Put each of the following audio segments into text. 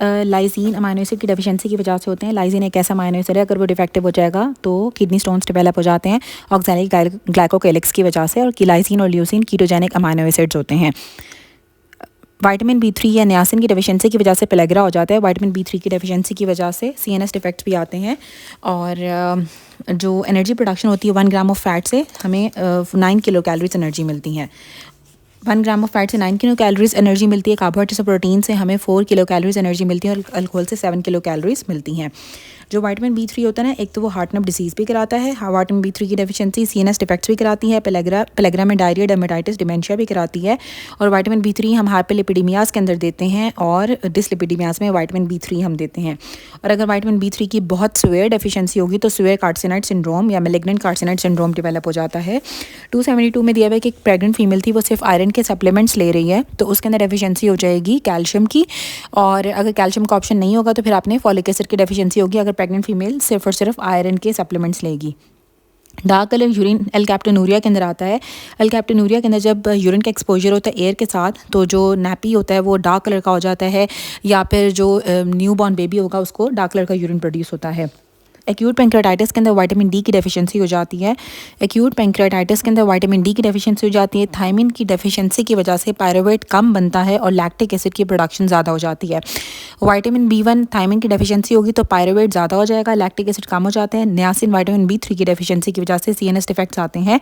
Lysine amino acid की deficiency की वजह से होते हैं। लाइसिन एक ऐसा अमाइनो एसिड है, अगर वो डिफेक्टिव हो जाएगा तो किडनी स्टोन्स डेवलप हो जाते हैं ऑक्सैलिक ग्लाइकोकेलिक्स की वजह से। और लाइसिन और ल्यूसिन कीटोजेनिक अमाइनो एसिड्स होते हैं। विटामिन B3 या नियासिन की डेफिशिएंसी की वजह से पेलेग्रा हो जाता है। विटामिन B3 की डेफिशिएंसी की वजह से CNS डिफेक्ट्स भी आते हैं। और जो एनर्जी प्रोडक्शन होती है 1 ग्राम ऑफ फैट से हमें 9 किलो कैलोरीज एनर्जी मिलती हैं। 1 ग्राम ऑफ फैट से 9 किलो कैलोरीज एनर्जी मिलती है। कार्बोहाइड्रेट से प्रोटीन से हमें 4 किलो कैलोरीज एनर्जी मिलती है और अल्कोहल से 7 किलो कैलोरीज मिलती हैं। जो विटामिन B3 होता है ना, एक तो वो हार्ट नर्व डिसीज़ भी कराता है। विटामिन B3 की डेफिशिएंसी CNS डिफेक्ट्स भी कराती है। पेलेग्रा में डायरिया, डर्मेटाइटिस, डिमेंशिया भी कराती है। और विटामिन B3 हम हाइपरलिपिडेमियास के अंदर देते हैं और डिसलिपिडेमियास में विटामिन B3 हम देते हैं। और अगर विटामिन B3 की बहुत सीवियर डेफिशिएंसी होगी तो सीवियर कार्सिनॉइड सिंड्रोम या मैलिग्नेंट कार्सिनॉइड सिंड्रोम डेवलप हो जाता है। 272 में दिया हुआ है कि एक प्रेग्नेंट फीमेल थी, वो सिर्फ आयरन के सप्लीमेंट्स ले रही है, तो उसके अंदर डेफिशिएंसी हो जाएगी कैल्शियम की। और अगर कैल्शियम का ऑप्शन नहीं होगा तो फिर आपने फॉलिक एसिड की डेफिशिएंसी होगी, अगर प्रेग्नेंट फीमेल सिर्फ और सिर्फ आयरन के सप्लीमेंट्स लेगी। डार्क कलर यूरिन एल्कैप्टोनूरिया के अंदर आता है। एल्कैप्टोनूरिया के अंदर जब यूरिन का एक्सपोजर होता है एयर के साथ, तो जो नैपी होता है वो डार्क कलर का हो जाता है, या फिर जो न्यू बॉर्न बेबी होगा उसको डार्क कलर का यूरिन प्रोड्यूस होता है। एक्यूट पैंक्रेटाइटिस के अंदर विटामिन D की डेफिशिएंसी हो जाती है। एक्यूट पैंक्रेटाइटिस के अंदर विटामिन D की डेफिशिएंसी हो जाती है। थायमिन की डेफिशिएंसी की वजह से पायरुवेट कम बनता है और लैक्टिक एसिड की प्रोडक्शन ज़्यादा हो जाती है। विटामिन B1 थायमिन की डेफिशिएंसी होगी तो पायरुवेट ज़्यादा हो जाएगा, लैक्टिक एसिड कम हो जाते हैं। नियासिन विटामिन B3 की डेफिशिएंसी की वजह से CNS डिफेक्ट्स आते हैं।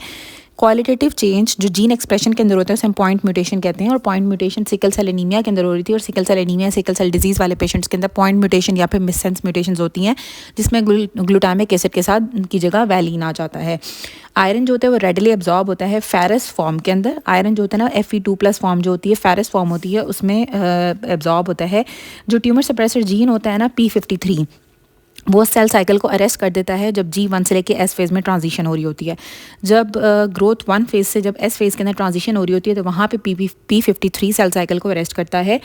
क्वालिटेटिव चेंज जो जीन एक्सप्रेशन के अंदर होता है उसे हम पॉइंट म्यूटेशन कहते हैं। और point mutation sickle cell anemia के अंदर हो रही थी, और sickle cell anemia sickle cell disease वाले पेशेंट्स के अंदर पॉइंट म्यूटेशन या फिर मिससेंस म्यूटेशंस होती हैं, जिसमें ग्लूटामिक एसिड के साथ की जगह वैलीन आ जाता है। आयरन जो होता है वो रेडली एब्जॉर्ब होता है फेरस फॉर्म के अंदर। आयरन जो होता है ना Fe2+ फॉर्म जो होती है, फेरस फॉर्म होती है, उसमें एब्जॉर्ब होता है। जो ट्यूमर सप्रेसर जीन होता है ना P53, वो सेल साइकिल को अरेस्ट कर देता है जब G1 से लेके S फेज़ में ट्रांजिशन हो रही होती है। जब ग्रोथ 1 फेज़ से जब S फेज़ के अंदर ट्रांजिशन हो रही होती है तो वहाँ पे P53 सेल साइकिल को अरेस्ट करता है।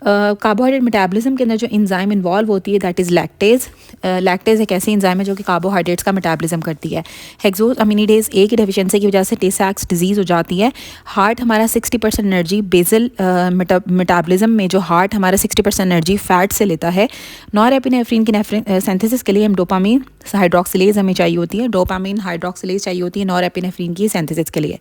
कार्बोहाइड्रेट मेटाबॉलिज्म के अंदर जो एंजाइम इन्वॉल्व होती है दैट इज़ लैक्टेज। लैक्टेज एक ऐसी एंजाइम है जो कि कार्बोहाइड्रेट्स का मेटाबॉलिज्म करती है। हेक्सोज अमीनीडेज A की डेफिशिएंसी की वजह से टे-सैक्स डिजीज़ हो जाती है। हार्ट हमारा 60% एनर्जी बेसल मेटाबॉलिज्म में जो हार्ट हमारा 60% एनर्जी फैट से लेता है। नॉरएपिनेफ्रिन की सिंथेसिस के लिए हम डोपामीन हाइड्रोक्सिलेज हमें चाहिए होती है, डोपामीन हाइड्रोक्सिलेज चाहिए होती है नॉरएपिनेफ्रिन की सिंथेसिस के लिए।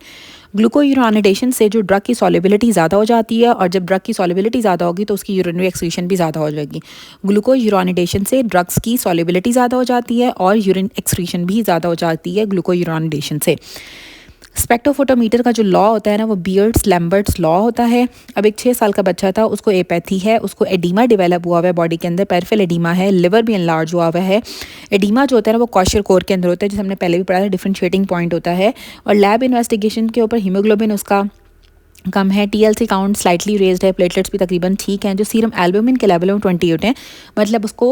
ग्लूकोयूरोनिडेशन से जो ड्रग की सॉल्युबिलिटी ज़्यादा हो जाती है, और जब ड्रग की सॉल्युबिलिटी ज़्यादा होगी तो उसकी यूरिनरी एक्सक्रीशन भी ज़्यादा हो जाएगी। ग्लूकोयूरोनिडेशन से ड्रग्स की सॉल्युबिलिटी ज़्यादा हो जाती है और यूरिन एक्सक्रीशन भी ज़्यादा हो जाती है ग्लूकोयूरोनिडेशन से। स्पेक्ट्रोफोटोमीटर का जो लॉ होता है ना वो बियर्ड्स लैम्बर्ट्स लॉ होता है। अब एक 6 साल का बच्चा था, उसको एपैथी है, उसको एडीमा डेवलप हुआ हुआ है बॉडी के अंदर, पेरिफेरल एडीमा है, लिवर भी एनलार्ज हुआ हुआ है। एडीमा जो होता है ना वो क्वेश्चर कोर के अंदर होता है, जिसे हमने पहले भी पढ़ा था, डिफरेंशिएटिंग पॉइंट होता है। और लैब इन्वेस्टिगेशन के ऊपर हीमोग्लोबिन उसका कम है, TLC काउंट स्लाइटली रेज्ड है, प्लेटलेट्स भी तकरीबन ठीक हैं। जो सीरम एल्बुमिन के लेवल में 28 हैं, मतलब उसको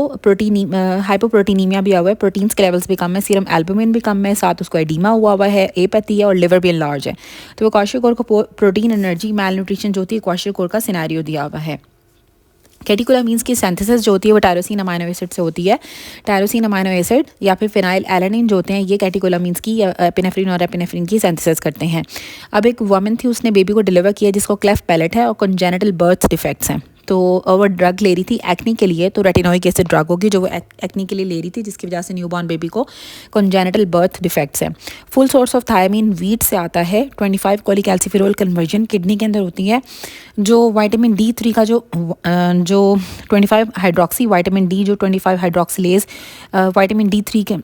हाइपोप्रोटीनीमिया भी हुआ है, प्रोटीन्स के लेवल्स भी कम है, सीरम एल्बुमिन भी कम है, साथ उसको एडीमा हुआ है, एपैथी है और लिवर भी एनलार्ज है। तो वो क्वेश्चर को प्रोटीन एनर्जी मैल न्यूट्रिशन जो होती है क्वेश्चर का सिनेरियो दिया हुआ है। कैटेकोलामीन्स की सिंथेसिस जो होती है वो टायरोसिन अमाइनो एसिड से होती है। टायरोसिन अमाइनो एसिड या फिर फिनाइल एलानिन जो होते हैं ये कैटेकोलामीन्स की एपिनेफ्रिन और एपिनेफ्रिन की सिंथेसिस करते हैं। अब एक वुमन थी, उसने बेबी को डिलीवर किया जिसको क्लेफ्ट पैलेट है और कंजेनिटल बर्थ डिफेक्ट्स हैं। तो वो ड्रग ले रही थी एक्नी के लिए, तो रेटिनोइक एसिड ड्रग होगी जो वो एक्नी के लिए ले रही थी, जिसकी वजह से न्यूबॉर्न बेबी को कंजेनिटल बर्थ डिफेक्ट्स हैं। Full source of thiamine wheat से आता है। 25 कोलिकैल्सिफेरोल कन्वर्जन किडनी के अंदर होती है। जो विटामिन D3 का जो 25 हाइड्रोक्सी विटामिन D जो 25 हाइड्रोक्सिलेज विटामिन D3 के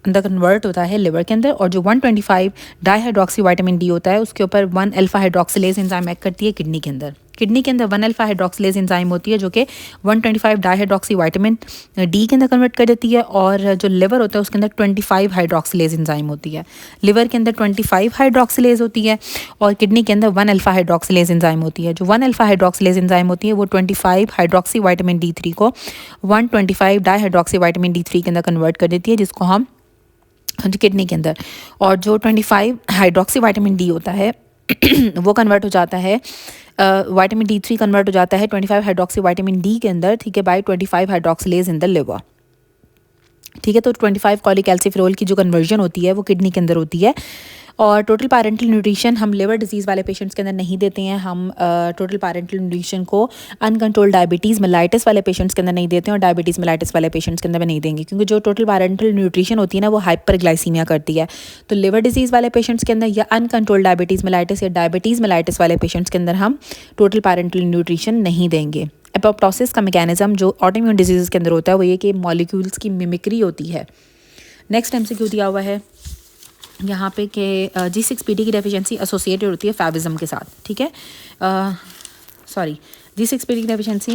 अंदर कन्वर्ट होता है लिवर के अंदर, और जो 125 डाईहाइड्रोक्सी विटामिन D होता है उसके ऊपर 1 अल्फा हाइड्रोक्सिलेज एंजाइम एक्ट करती है किडनी के अंदर। किडनी के अंदर 1 अल्फा हाइड्रोक्सिलेज एंजाइम होती है जो कि 125 डाईहाइड्रोक्सी विटामिन D के अंदर कन्वर्ट कर देती है, और जो लिवर होता है उसके अंदर 25 हाइड्रोक्सिलेज एंजाइम होती है। लिवर के अंदर 25 हाइड्रोक्सिलेज होती है और किडनी के अंदर 1 अल्फा हाइड्रोक्सिलेज एंजाइम होती है। जो 1 अल्फा हाइड्रोक्सिलेज एंजाइम होती है वो 25 हाइड्रोक्सी विटामिन D3 को 125 डाईहाइड्रोक्सी विटामिन D3 के अंदर कन्वर्ट कर देती है, जिसको हम किडनी के अंदर। और जो 25 हाइड्रोक्सी विटामिन D होता है वो कन्वर्ट हो जाता है, विटामिन D3 कन्वर्ट हो जाता है 25 हाइड्रोक्सी विटामिन D के अंदर, ठीक है, by 25 hydroxylase in the liver. ठीक है, तो 25 कोलिकैल्सिफेरोल की जो कन्वर्जन होती है वो किडनी के अंदर होती है। और टोटल पैरेंटल न्यूट्रिशन हम लिवर डिजीज़ वाले पेशेंट्स के अंदर नहीं देते हैं। हम टोटल पैरेंटल न्यूट्रिशन को अनकंट्रोल्ड डायबिटीज़ मेलाइटिस वाले पेशेंट्स के अंदर नहीं देते हैं और डायबिटीज़ मेलाइटिस वाले पेशेंट्स के अंदर भी नहीं देंगे, क्योंकि जो टोटल पैरेंटल न्यूट्रिशन होती है ना वो हाइपरग्लाइसीमिया करती है। तो लिवर डिजीज़ वाले पेशेंट्स के अंदर या अनकंट्रोल्ड डायबिटीज़ मेलाइटिस या डायबिटीज़ मेलाइटिस वाले पेशेंट्स के अंदर हम टोटल पैरेंटल न्यूट्रिशन नहीं देंगे। एपोप्टोसिस का मैकेनिज्म जो ऑटोइम्यून डिजीज़ के अंदर होता है वो ये कि मॉलिक्यूल्स की मिमिक्री होती है। नेक्स्ट MCQ दिया हुआ है यहाँ पे कि G6PD की डेफिशिएंसी एसोसिएटेड होती है फैविज्म के साथ, ठीक है। G6PD की डेफिशिएंसी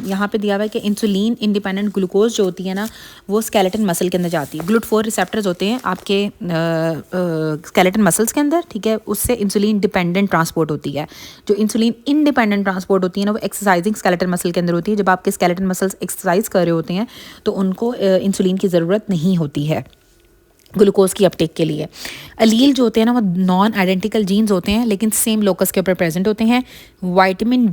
यहाँ पे दिया हुआ है कि इंसुलिन इंडिपेंडेंट ग्लूकोज जो होती है ना वो स्केलेटन मसल के अंदर जाती है। GLUT4 रिसेप्टर्स होते हैं आपके स्केलेटन मसल्स के अंदर, ठीक है। उससे इंसुलिन डिपेंडेंट ट्रांसपोर्ट होती है। जो इंसुलिन इंडिपेंडेंट ट्रांसपोर्ट होती है ना वो एक्सरसाइजिंग स्केलेटन मसल के अंदर होती है। जब आपके स्केलेटन मसल्स एक्सरसाइज कर रहे होते हैं तो उनको इंसुलिन की ज़रूरत नहीं होती है ग्लूकोज की अपटेक के लिए। अलील जो होते हैं ना वो नॉन आइडेंटिकल जीन्स होते हैं लेकिन सेम लोकस के ऊपर प्रेजेंट होते हैं। विटामिन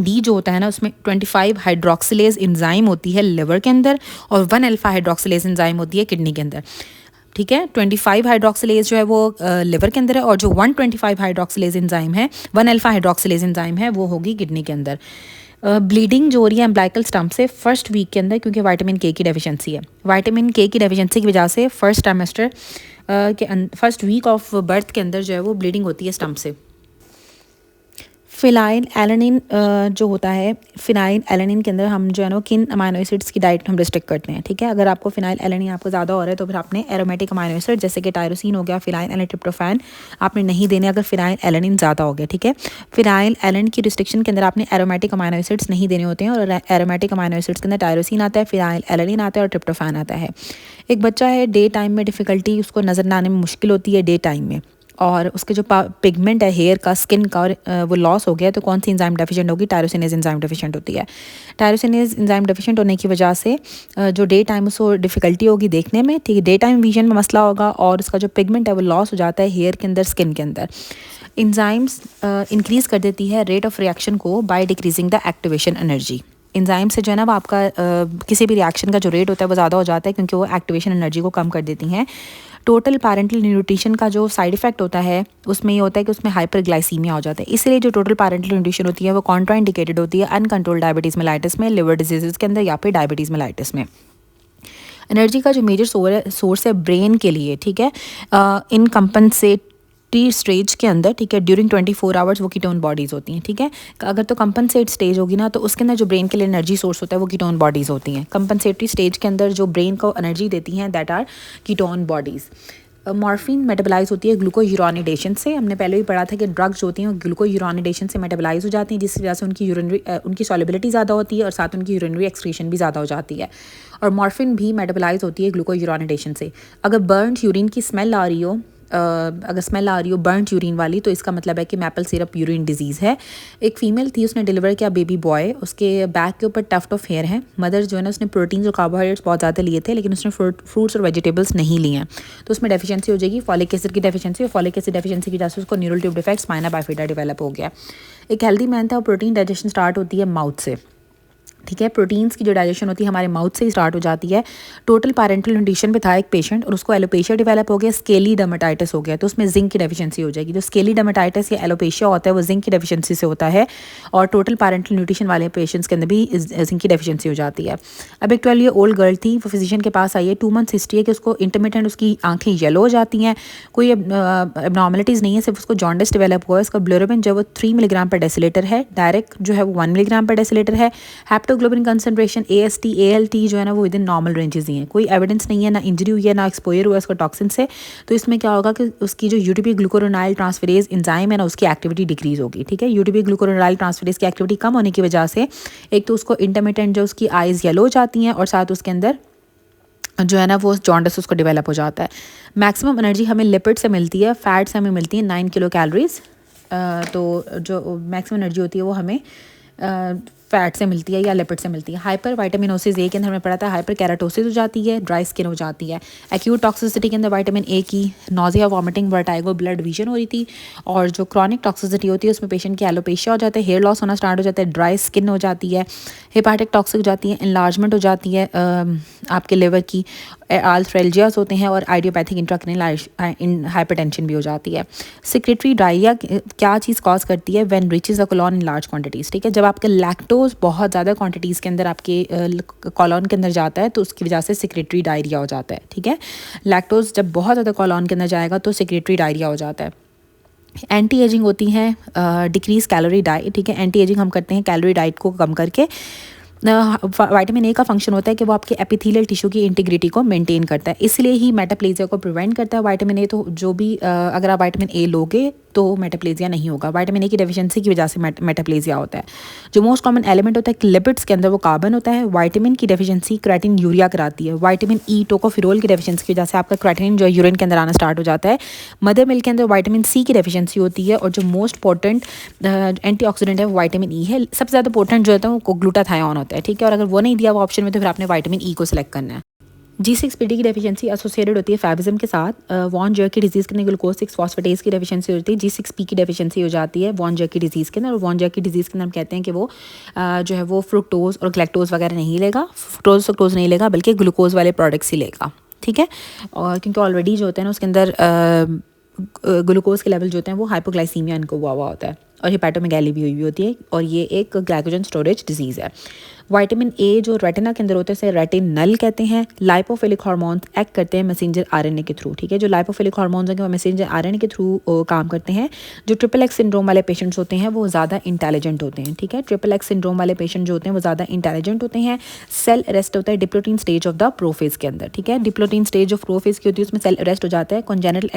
डी जो होता है ना उसमें 25 हाइड्रोक्सिलेज एंजाइम होती है लिवर के अंदर और 1 अल्फा हाइड्रोक्सिलेज एंजाइम होती है किडनी के अंदर, ठीक है। 25 हाइड्रोक्सिलेज जो है वो लिवर के अंदर है और जो 125 हाइड्रोक्सिलेज एंजाइम है 1 अल्फा हाइड्रोक्सिलेज एंजाइम है वो होगी किडनी के अंदर। ब्लीडिंग जो हो रही है एम्ब्लाइकल स्टम्प से फर्स्ट वीक के अंदर, क्योंकि विटामिन के की डेफिशिएंसी है। विटामिन के की डेफिशिएंसी की वजह से फर्स्ट ट्राइमेस्टर के फर्स्ट वीक ऑफ बर्थ के अंदर जो है वो ब्लीडिंग होती है स्टम्प से। फिनाइल एलानिन जो होता है, फिनाइल एलानिन के अंदर हम जो है ना किन अमाइनो एसिड्स की डाइट हम रिस्ट्रिक्ट करते हैं, ठीक है। अगर आपको फिनाइल एलानिन आपको ज़्यादा हो रहा है तो फिर आपने एरोमेटिक अमाइनो एसिड जैसे कि टायरोसिन हो गया, फिनाइल एलानिन ट्रिप्टोफैन आपने नहीं देने अगर फिनाइल एलानिन ज़्यादा हो गया, ठीक है। फिनाइल एलानिन की रिस्ट्रिक्शन के अंदर आपने एरोमेटिक अमाइनो एसिड्स नहीं देने होते हैं और एरोमेटिक अमाइनो एसिड्स के अंदर टायरोसिन आता है, फिनाइल एलानिन आता है और ट्रिप्टोफैन आता है। एक बच्चा है डे टाइम में डिफ़िकल्टी उसको नज़र न आने में मुश्किल होती है डे टाइम में और उसके जो पिगमेंट है हेयर का, स्किन का वो लॉस हो गया तो कौन सी एंजाइम डेफिशिएंट होगी? टायरोसिनेज एंजाइम डेफिशिएंट होती है। टायरोसिनेज एंजाइम डेफिशिएंट होने की वजह से जो डे टाइम उसको डिफ़िकल्टी होगी देखने में, ठीक है, डे टाइम विजन में मसला होगा और उसका जो पिगमेंट है वो लॉस हो जाता है हेयर के अंदर, स्किन के अंदर। एंजाइम्स इंक्रीज़ कर देती है रेट ऑफ रिएक्शन को by decreasing the activation energy. Enzyme से जो है ना वो आपका किसी भी रिएक्शन का जो रेट होता है वो ज़्यादा हो जाता है क्योंकि वो एक्टिवेशन एनर्जी को कम कर देती हैं। टोटल पैरेंटल न्यूट्रिशन का जो साइड इफेक्ट होता है उसमें ये होता है कि उसमें हाइपरग्लाइसीमिया हो जाता है। इसलिए जो टोटल पैरेंटल न्यूट्रिशन होती है वो कॉन्ट्राइंडिकेटेड होती है अनकंट्रोल्ड डायबिटीज़ मेलाइटिस में, लिवर डिजीज़ के अंदर या फिर डायबिटीज़ मेलाइटिस में। एनर्जी का जो मेजर सोर्स है ब्रेन के लिए, ठीक है, इन कंपनसेटरी स्टेज के अंदर, ठीक है, ड्यूरिंग 24 आवर्स वो कीटोन बॉडीज़ होती हैं, ठीक है। अगर तो कंपनसेट स्टेज होगी ना तो उसके अंदर जो ब्रेन के लिए एनर्जी सोर्स होता है वो कीटोन बॉडीज़ होती हैं। कंपनसेटरी स्टेज के अंदर जो ब्रेन को एनर्जी देती हैं that are ketone bodies. Morphine metabolize होती है ग्लूकोयूरोनिडेशन से। हमने पहले भी पढ़ा था कि ड्रग्स होती हैं ग्लूकोयूरोनिडेशन से मेटाबलाइज हो जाती हैं जिसकी वजह से उनकी सॉल्युबिलिटी ज़्यादा होती है और साथ उनकी यूरिनरी एक्सक्रीशन भी ज़्यादा हो जाती है। और मॉर्फिन भी मेटाबलाइज होती है ग्लूकोयूरोनिडेशन से। अगर बर्न्ड यूरिन की स्मेल आ रही हो, अगर स्मेल आ रही हो बर्न्ड यूरिन वाली, तो इसका मतलब है कि मैपल सिरप यूरिन डिजीज़ है। एक फीमेल थी, उसने डिलीवर किया बेबी बॉय, उसके बैक के ऊपर टफ्ट ऑफ हेयर है। मदर जो है ना उसने प्रोटीन्स और कार्बोहाइड्रेट्स बहुत ज़्यादा लिए थे लेकिन उसने फ्रूट्स और वेजिटेबल्स नहीं लिए हैं, तो उसमें डेफिशिएंसी हो जाएगी फॉलिक एसिड की डेफिशिएंसी, और फॉलिक एसिड डेफिशिएंसी की वजह से उसको neural tube defect spina bifida develop हो गया। एक हेल्दी मैन था, और प्रोटीन डाइजेशन स्टार्ट होती है माउथ से, ठीक है। प्रोटीन्स की जो डाइजेशन होती है हमारे माउथ से ही स्टार्ट हो जाती है। टोटल पैरेंटल न्यूट्रिशन पे था एक पेशेंट और उसको एलोपेशिया डेवलप हो गया, स्केली डर्मेटाइटिस हो गया, तो उसमें जिंक की डेफिशिएंसी हो जाएगी। जो स्केली डर्मेटाइटिस या एलोपेशिया होता है वो जिंक की डेफिशिएंसी से होता है और टोटल पैरेंटल न्यूट्रिशन वाले पेशेंट्स के अंदर भी जिंक की डेफिशिएंसी हो जाती है। अब एक 12 ईयर ओल्ड गर्ल थी, वो फिजिशियन के पास आई है, 2 मंथ्स हिस्ट्री है कि उसको इंटरमिटेंट उसकी आंखें येलो हो जाती हैं, कोई एबनॉर्मलिटीज़ नहीं है, सिर्फ उसको जॉन्डिस डेवलप हुआ है। उसका ब्लोरोबिन जो है वो 3 मिलीग्राम पर डेसीलीटर है, डायरेक्ट जो है वो 1 मिलीग्राम पर डेसीलीटर है। हेप्टोग्लोबिन कंसनट्रेशन AST ALT जो है ना वो विद इन नॉर्मल रेंजेस ही है, कोई एविडेंस नहीं है, ना इंजरी हुई है ना एक्सपोजर हुआ है उसका टॉक्सिन से। तो इसमें क्या होगा कि उसकी जो यूटीपी ग्लूकोरोनाइल ट्रांसफेरेज एंजाइम है ना उसकी एक्टिविटी डिक्रीज होगी, ठीक है। यूटीपी ग्लूकोरोनाइल ट्रांसफेरेज की एक्टिविटी कम होने की वजह से एक तो उसको इंटरमिटेंट जो उसकी आइज़ येलो हो जाती हैं और साथ उसके अंदर जो है ना वो जॉन्डिस उसको डेवलप हो जाता है। मैक्सिमम एनर्जी हमें लिपिड से मिलती है, फैट से हमें मिलती है 9 किलो कैलोरीज। तो जो मैक्सिमम एनर्जी होती है वो हमें फैट से मिलती है या लिपिड से मिलती है। हाइपर विटामिनोसिस ए के अंदर हमें पड़ा था हाइपर केराटोसिस हो जाती है, ड्राई स्किन हो जाती है। एक्यूट टॉक्सिसिटी के अंदर विटामिन ए की nausea, vomiting, vertigo, blood vision हो रही थी। और जो क्रॉनिक टॉक्सिसिटी होती है उसमें पेशेंट की एलोपेशिया हो जाता है, हेयर लॉस होना स्टार्ट हो जाता है, ड्राई स्किन हो जाती है, हेपाटिक टॉक्सिक हो जाती है, इनलार्जमेंट हो जाती है आपके लिवर की, आर्थ्रेल्जियास होते हैं और आइडियोपैथिक इंट्राक्रेनियल हाइपरटेंशन भी हो जाती है। सिक्रेटरी डायरिया क्या चीज़ कॉज करती है? When reaches the colon in large quantities, ठीक है, जब आपका लैक्टोज बहुत ज़्यादा क्वांटिटीज़ के अंदर आपके कॉलॉन के अंदर जाता है तो उसकी वजह से सिक्रेटरी डायरिया हो जाता है, ठीक है। लैक्टोज जब बहुत ज़्यादा कॉलॉन के अंदर जाएगा तो सिक्रेटरी डायरिया हो जाता है। एंटी एजिंग होती है डिक्रीज कैलोरी डाइट, ठीक है। एंटी एजिंग हम करते हैं कैलोरी डाइट को कम करके। विटामिन ए का फंक्शन होता है कि वो आपके एपिथेलियल टिश्यू की इंटीग्रिटी को मेंटेन करता है, इसलिए ही मेटाप्लेजिया को प्रिवेंट करता है विटामिन ए। तो जो भी अगर आप विटामिन ए लोगे तो मेटाप्लेजिया नहीं होगा। विटामिन ए की डेफिशिएंसी की वजह से मेटाप्लेजिया होता है। जो मोस्ट कॉमन एलिमेंट होता है लिपिड्स के अंदर वो कार्बन होता है। विटामिन की डेफिशिएंसी क्रेटिन यूरिया कराती है। विटामिन ई टोकोफिरोल की डेफिशिएंसी की वजह से आपका क्रेटिन जो यूरिन के अंदर आना स्टार्ट हो जाता है। मदर मिल्क के अंदर विटामिन सी की डेफिशिएंसी होती है। और जो मोस्ट पोटेंट एंटीऑक्सीडेंट है वो विटामिन ई है। सबसे ज़्यादा पोटेंट जो होता है वो ग्लूटाथायोन होता है, ठीक है। और अगर वो नहीं दिया वो ऑप्शन में तो फिर आपने विटामिन ई को सिलेक्ट करना है। G6PD की डेफिशिएंसी एसोसिएटेड होती है फैबिज्म के साथ। वॉन जर्की डिजीज़ के अंदर ग्लूकोज 6 फॉस्फेटेज की डेफिशिएंसी होती है। G6P की डेफिशिएंसी हो जाती है वॉन जर्की डिजीज़ के अंदर। और वॉन जर्की डिजीज़ के अंदर हम कहते हैं कि वो जो है वो फ्रुक्टोज और ग्लैक्टोज वगैरह नहीं लेगा, फ्रुक्टोज नहीं लेगा, बल्कि ग्लूकोज वाले प्रोडक्ट्स ही लेगा, ठीक है। और क्योंकि ऑलरेडी जो होते हैं ना उसके अंदर ग्लूकोज के लेवल जो होते हैं वो हाइपोग्लाइसीमिया इनको हुआ होता है और हिपैटोमेगैली भी हुई होती है। और ये एक ग्लाइकोजन स्टोरेज डिजीज़ है। विटामिन ए जो रेटिना के अंदर होते हैं उसे रेटिनल कहते हैं। लाइपोफिलिक हार्मोन्स एक्ट करते हैं मैसेंजर आरएनए के थ्रू, ठीक है। जो लाइपोफिलिक हार्मोन्स हैं वो मैसेंजर आरएनए के थ्रू काम करते हैं। जो ट्रिपल एक्स सिंड्रोम वाले पेशेंट्स होते हैं वो ज़्यादा इंटेलिजेंट होते हैं, ठीक है। ट्रिपल एक्स सिंड्रोम वाले पेशेंट जो होते हैं वो ज़्यादा इंटेलिजेंट होते हैं। सेल अरेस्ट होता है diplotene stage of the prophase के अंदर, ठीक है। डिप्लोटीन स्टेज ऑफ प्रोफेज की होती है उसमें सेल अरेस्ट हो जाता है। कॉन्जेनिटल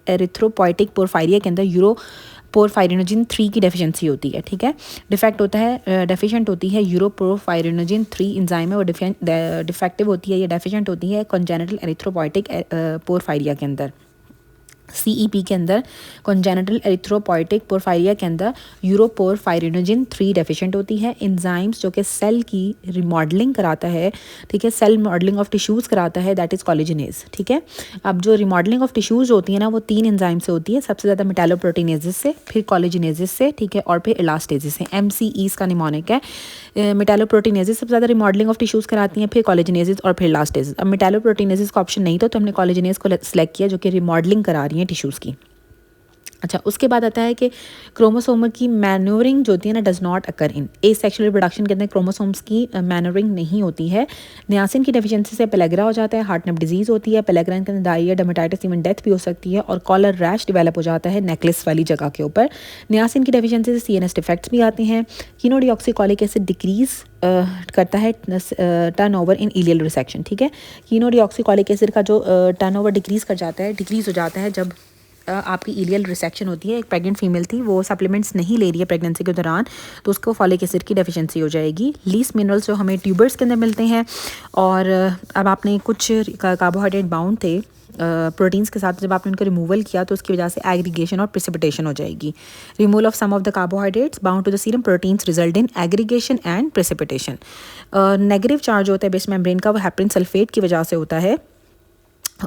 एरिथ्रोपोइटिक पोरफायरिया के अंदर यूरोपोरफायरिनोजिन 3 की डेफिशिएंसी होती है, ठीक है। डिफेक्ट होता है डेफिशिएंट होती है यूरोपोरफायरिनोजिन 3 एंजाइम है वो डिफेक्टिव होती है, ये डेफिशिएंट होती है कॉन्जेनिटल एरिथ्रोपोइटिक पोरफायरिया के अंदर। CEP के अंदर कॉन्जेनिटल एरिथ्रोपोइटिक पोरफायरिया के अंदर यूरोपोरफायरिनोजिन 3 डेफिशिएंट होती है। एंजाइम्स जो कि सेल की रिमॉडलिंग कराता है, ठीक है, सेल मॉडलिंग ऑफ टिश्यूज़ कराता है, दैट इज़ कोलेजनेज, ठीक है। अब जो रिमॉडलिंग ऑफ टिश्यूज़ होती है ना वो 3 एंजाइम से होती है, सबसे ज़्यादा मेटालोप्रोटीनेजिस से, फिर कोलेजनेजिस से, ठीक है, और फिर इलास्टेजिस से। MCE इसका निमोनिक है। मेटालोप्रोटीनेजिस सबसे ज़्यादा रिमॉडलिंग ऑफ टिश्यूज़ कराती हैं, फिर कोलेजनेजिस और फिर इलास्टेजिस। अब मेटालोप्रोटीनेजिस का ऑप्शन नहीं था तो हमने कोलेजनेज को सेलेक्ट किया जो कि रिमॉडलिंग करा रही है टिश्यूज़ की। अच्छा, उसके बाद आता है कि क्रोमोसोम की मैन्यूरिंग जो होती है ना does not occur in asexual reproduction के अंदर क्रोमोसोम्स की मैन्यूरिंग नहीं होती है। नियासिन की डेफिशिएंसी से पेलेग्रा हो जाता है, हार्ट नप डिजीज़ होती है, पेलेग्रा के अंदर डायरिया, डर्मेटाइटिस, इवन डेथ भी हो सकती है और कॉलर रैश डेवलप हो जाता है नेकलेस वाली जगह के ऊपर। नियासिन की डेफिशिएंसी से CNS डिफेक्ट्स भी आते हैं। कीनोडीऑक्सीकॉलिक एसिड डिक्रीज करता है टर्नओवर इन इलियल रिसेक्शन, ठीक है। कीनोडीऑक्सीकॉलिक एसिड का जो टर्नओवर डिक्रीज हो जाता है जब आपकी इलियल रिसेक्शन होती है। एक प्रेग्नेंट फीमेल थी, वो सप्लीमेंट्स नहीं ले रही है प्रेगनेंसी के दौरान, तो उसको फॉलिक एसिड की डेफिशिएंसी हो जाएगी। लीस्ट मिनरल्स जो हमें ट्यूबर्स के अंदर मिलते हैं। और अब आपने कुछ कार्बोहाइड्रेट बाउंड थे प्रोटीन्स के साथ, जब आपने उनको रिमूवल किया तो उसकी वजह से एग्रीगेशन और प्रेसिपिटेशन हो जाएगी। Removal of some of the carbohydrates bound to the serum proteins result in aggregation and precipitation. Negative charge होता है बेस मेम्ब्रेन का, वो हेपरिन सल्फेट की वजह से होता है।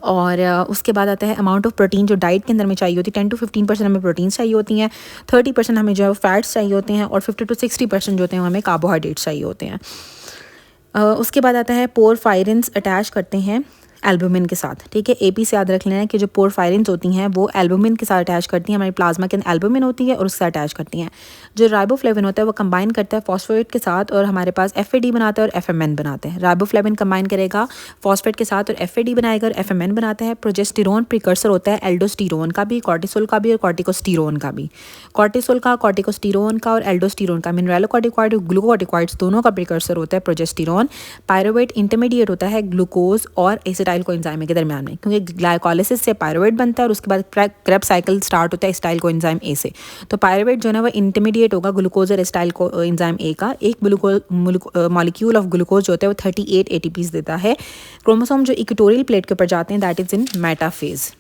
और उसके बाद आता है अमाउंट ऑफ प्रोटीन जो डाइट के अंदर में चाहिए होती है। 10 to 15% हमें प्रोटीन्स चाहिए होती हैं, 30% हमें जो है फैट्स चाहिए होते हैं और 50 to 60% जो होते हैं हमें कार्बोहाइड्रेट्स चाहिए होते हैं। उसके बाद आता है पोरफायरिन्स अटैच करते हैं एल्बुमिन के साथ, ठीक है। AP से याद रख लेना है कि जो पोरफायरिन्स होती हैं वो एल्बुमिन के साथ अटैच करती हैं, हमारी प्लाज्मा के अंदर एल्बुमिन होती है और उससे अटैच करती हैं। जो राइबोफ्लेविन होता है वो कंबाइन करता है फॉस्फेट के साथ और हमारे पास FAD बनाता है और FMN बनाते हैं। राइबोफ्लेविन कंबाइन करेगा फॉस्फेट के साथ और FAD बनाएगा और FMN बनाता है। प्रोजेस्टेरोन प्रिकर्सर होता है एल्डोस्टेरोन का भी, कॉर्टिसोल का भी और कॉर्टिकोस्टेरोन का भी। कॉर्टिसोल का, कॉर्टिकोस्टेरोन का और एल्डोस्टेरोन का, मिनरलोकॉर्टिकॉइड और ग्लूकोकॉर्टिकॉइड्स दोनों का प्रिकर्सर होता है प्रोजेस्टेरोन। पायरुवेट इंटरमीडिएट होता है ग्लूकोज और एसिटाइल कोएंजाइम के दरमियान में, क्योंकि ग्लाइकोलिसिस से पायरुवेट बनता है और उसके बाद क्रेब्स साइकिल स्टार्ट होता है एसिटाइल कोएंजाइम A से। तो पायरुवेट जो है ना वो इंटरमीडिएट होगा ग्लूकोज और एसिटाइल कोएंजाइम A का। एक मॉलिक्यूल ऑफ ग्लूकोज जो होता है वो 38 ATPs देता है। क्रोमोसोम जो इक्वेटोरियल प्लेट के ऊपर जाते हैं दैट इज इन मेटाफेज।